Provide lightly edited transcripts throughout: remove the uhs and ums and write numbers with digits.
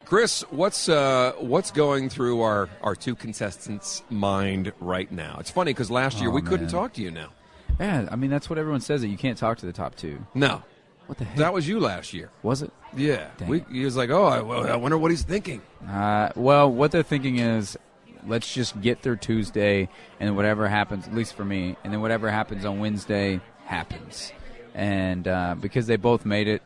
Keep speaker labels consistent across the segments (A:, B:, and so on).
A: Kris, what's going through our two contestants' mind right now? It's funny because last year we couldn't talk to you now.
B: Yeah, I mean, that's what everyone says, that you can't talk to the top two.
A: No.
B: What the heck?
A: That was you last year.
B: Was it?
A: Yeah. He was like, I wonder what he's thinking.
B: Well, what they're thinking is, let's just get through Tuesday, and whatever happens, at least for me, and then whatever happens on Wednesday happens. And because they both made it,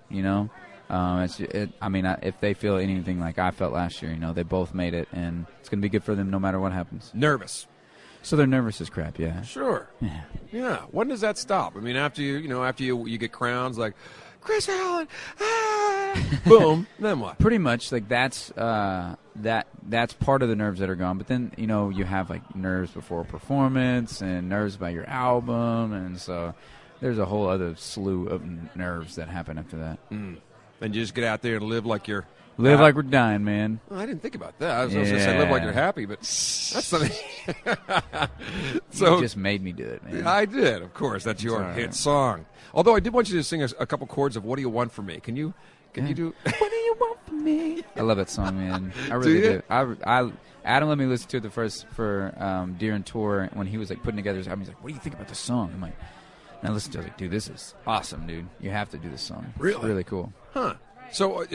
B: if they feel anything like I felt last year, they both made it, and it's going to be good for them no matter what happens.
A: Nervous.
B: So they're nervous as crap, yeah.
A: Sure. Yeah. When does that stop? I mean, after you get crowns like Kris Allen, boom, then what?
B: Pretty much, like that's part of the nerves that are gone. But then you have like nerves before a performance and nerves about your album, and so there's a whole other slew of nerves that happen after that.
A: And you just get out there and live like you're.
B: Like we're dying, man.
A: Well, I didn't think about that. I was going to say live like you're happy, but that's something.
B: So you just made me do it, man.
A: I did, of course. That's your hit song. Although I did want you to sing a couple chords of "What Do You Want From Me." Can you do? What do you want from me?
B: I love that song, man. I really do. Adam let me listen to it for during tour when he was like putting together his album. He's like, "What do you think about the song?" I'm like, and I listened to it. I was like, "Dude, this is awesome, dude. You have to do this song.
A: Really,
B: it's really cool."
A: Huh. So,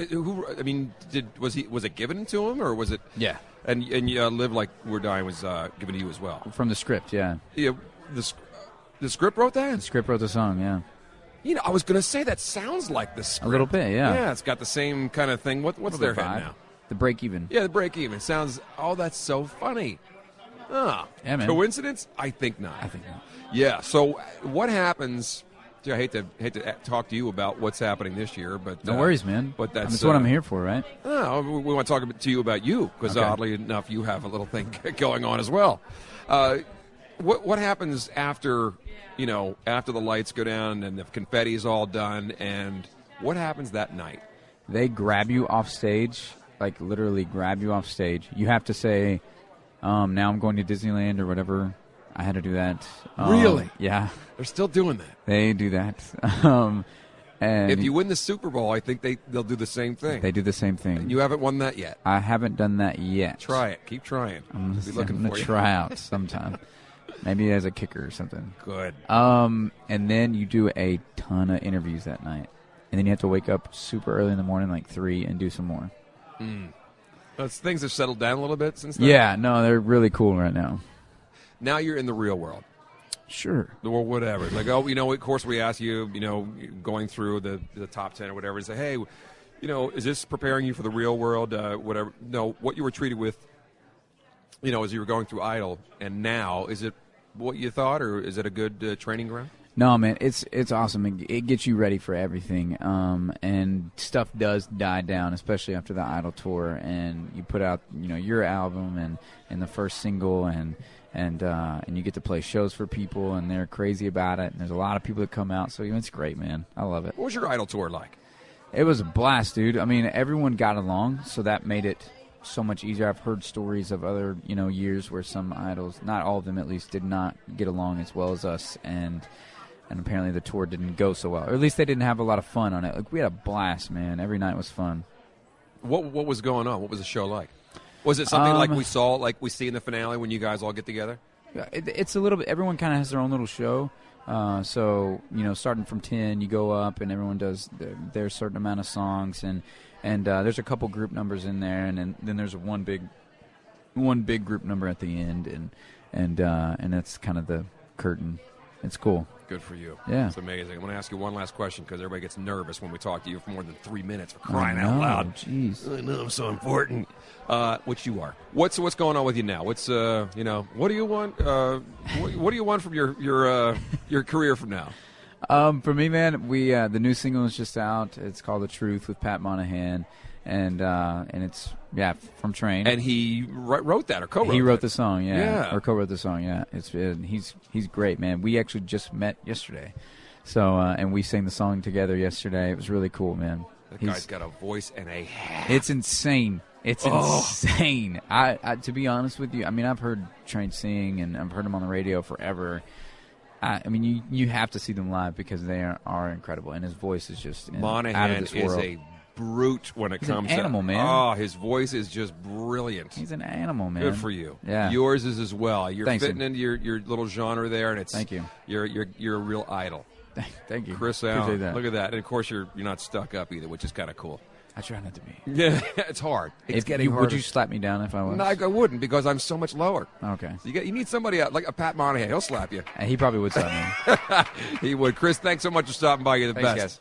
A: was it given to him, or was it?
B: Yeah.
A: And Live Like We're Dying was given to you as well?
B: From the script, yeah.
A: Yeah, the script wrote that?
B: The script wrote the song, yeah.
A: I was going to say that sounds like the script.
B: A little bit, yeah.
A: Yeah, it's got the same kind of thing. What's their head now?
B: The break even.
A: Yeah, the break even. Sounds, that's so funny. Oh,
B: yeah, man.
A: Coincidence? I think not.
B: I think not.
A: Yeah, so what happens... I hate to talk to you about what's happening this year, but
B: no worries, man.
A: But that's
B: what I'm here for, right?
A: Oh, we want to talk to you about you because oddly enough, you have a little thing going on as well. What happens after after the lights go down and the confetti is all done, and what happens that night?
B: They grab you off stage, like literally grab you off stage. You have to say, "Now I'm going to Disneyland" or whatever. I had to do that.
A: Really?
B: Yeah.
A: They're still doing that.
B: They do that. And
A: if you win the Super Bowl, I think they'll do the same thing.
B: They do the same thing.
A: And you haven't won that yet.
B: I haven't done that yet.
A: Try it. Keep trying.
B: I'm going to try out sometime. Maybe as a kicker or something.
A: Good.
B: And then you do a ton of interviews that night. And then you have to wake up super early in the morning, like 3, and do some more.
A: Things have settled down a little bit since then?
B: Yeah, no, they're really cool right now.
A: Now you're in the real world.
B: Sure.
A: Or whatever. Like, of course we ask you, going through the top 10 or whatever, and say, hey, is this preparing you for the real world? Whatever. No, what you were treated with, as you were going through Idol, and now, is it what you thought, or is it a good training ground?
B: No, man, it's awesome. It gets you ready for everything, and stuff does die down, especially after the Idol tour, and you put out, your album and the first single, and you get to play shows for people, and they're crazy about it, and there's a lot of people that come out, so it's great, man. I love it.
A: What was your Idol tour like?
B: It was a blast, dude. I mean, everyone got along, so that made it so much easier. I've heard stories of other, years where some idols, not all of them at least, did not get along as well as us, and apparently the tour didn't go so well. Or at least they didn't have a lot of fun on it. Like, we had a blast, man. Every night was fun.
A: What was going on? What was the show like? Was it something like we see in the finale when you guys all get together?
B: It's a little bit. Everyone kind of has their own little show. So starting from 10, you go up, and everyone does their certain amount of songs, and there's a couple group numbers in there, and then there's one big group number at the end, and that's kind of the curtain. It's cool.
A: Good for you.
B: Yeah.
A: It's amazing. I'm going to ask you one last question because everybody gets nervous when we talk to you for more than 3 minutes for crying out loud.
B: Jeez.
A: I know I'm so important. Which you are. What's going on with you now? What's what do you want? What do you want from your career from now?
B: For me, man, we the new single is just out. It's called "The Truth" with Pat Monahan, and it's from Train.
A: And he wrote that or co-wrote.
B: He wrote the song, or co-wrote the song. Yeah, he's great, man. We actually just met yesterday, so and we sang the song together yesterday. It was really cool, man.
A: That guy's got a voice and a hat.
B: It's insane. It's insane. I to be honest with you, I mean, I've heard Train sing, and I've heard him on the radio forever. I mean, you have to see them live because they are incredible, and his voice is just
A: Monahan
B: out of this
A: is
B: world.
A: a brute when it
B: He's
A: comes
B: an animal,
A: to
B: man.
A: Oh, his voice is just brilliant.
B: He's an animal, man.
A: Good for you.
B: Yeah.
A: Yours is as well. You're
B: Thanks,
A: fitting into your little genre there, and it's
B: Thank you.
A: You're a real idol.
B: Thank you.
A: Kris
B: Appreciate
A: Allen.
B: that.
A: Look at that. And of course you're not stuck up either, which is kind of cool.
B: I try not to be.
A: Yeah, it's hard. It's getting harder.
B: Would you slap me down if I was?
A: No, I wouldn't because I'm so much lower.
B: Okay.
A: So you need somebody like a Pat Monahan. He'll slap you.
B: He probably would slap me.
A: He would. Chris, thanks so much for stopping by. You're the
B: Thanks,
A: best.
B: guys.